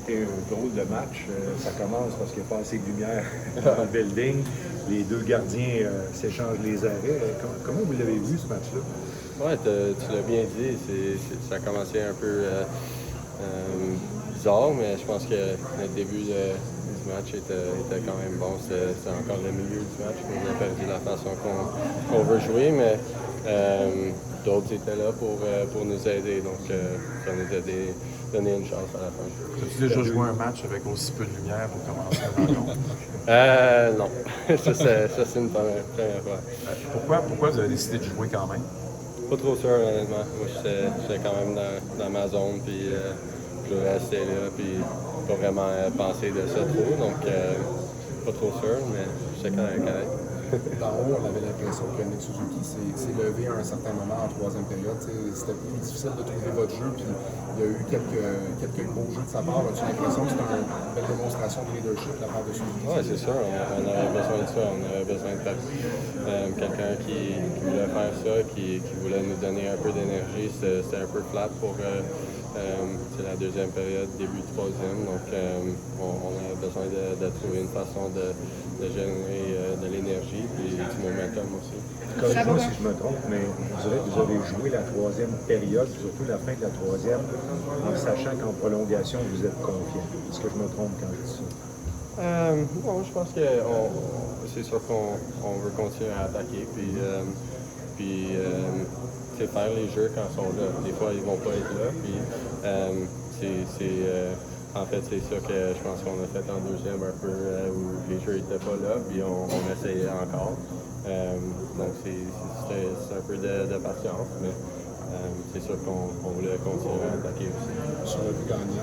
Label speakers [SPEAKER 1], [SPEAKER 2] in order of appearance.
[SPEAKER 1] été un drôle de match. Ça commence parce qu'il n'y a pas assez de lumière dans le building. Les deux gardiens s'échangent les arrêts. Comment vous l'avez vu, ce match-là?
[SPEAKER 2] Ouais, tu l'as bien dit. Ça a commencé un peu bizarre, mais je pense que le début du match était quand même bon. C'était encore le milieu du match. On a perdu la façon qu'on veut jouer, mais d'autres étaient là pour nous aider. Donc, ça nous a donné une chance à la fin.
[SPEAKER 3] As-tu déjà joué un match avec aussi peu de lumière pour commencer une rencontre?
[SPEAKER 2] Non. ça, c'est une première fois.
[SPEAKER 3] Pourquoi vous avez décidé de jouer quand même?
[SPEAKER 2] Pas trop sûr, honnêtement. Moi, j'étais quand même dans ma zone, puis je voulais rester là, puis pas vraiment penser de ça trop. Donc, pas trop sûr, mais j'étais correct.
[SPEAKER 4] D'en haut, on avait l'impression que Nick Suzuki s'est levé à un certain moment en troisième période. C'était plus difficile de trouver votre jeu, puis il y a eu quelques beaux jeux de sa part. As-tu l'impression que c'était une belle démonstration de leadership de la part de Suzuki?
[SPEAKER 2] Oui, c'est sûr. On avait besoin de ça. On avait besoin de quelqu'un qui voulait faire ça, qui voulait nous donner un peu d'énergie. C'était un peu flat pour c'est la deuxième période, début de troisième. Donc, on avait besoin de trouver une façon de générer de l'énergie et du momentum aussi.
[SPEAKER 1] Corrige-moi si je me trompe, mais je dirais que vous avez joué la troisième période, surtout la fin de la troisième, en sachant qu'en prolongation, vous êtes confiant. Est-ce que je me trompe quand je dis ça?
[SPEAKER 2] Bon, je pense que c'est sûr qu'on veut continuer à attaquer, puis faire les jeux quand ils sont là. Des fois, ils vont pas être là, puis en fait, c'est ça que je pense qu'on a fait en deuxième un peu, où les jeux n'étaient pas là, puis on essayait encore. Donc, c'est un peu de patience, mais c'est sûr qu'on voulait continuer à attaquer aussi.
[SPEAKER 4] Sur le but gagnant.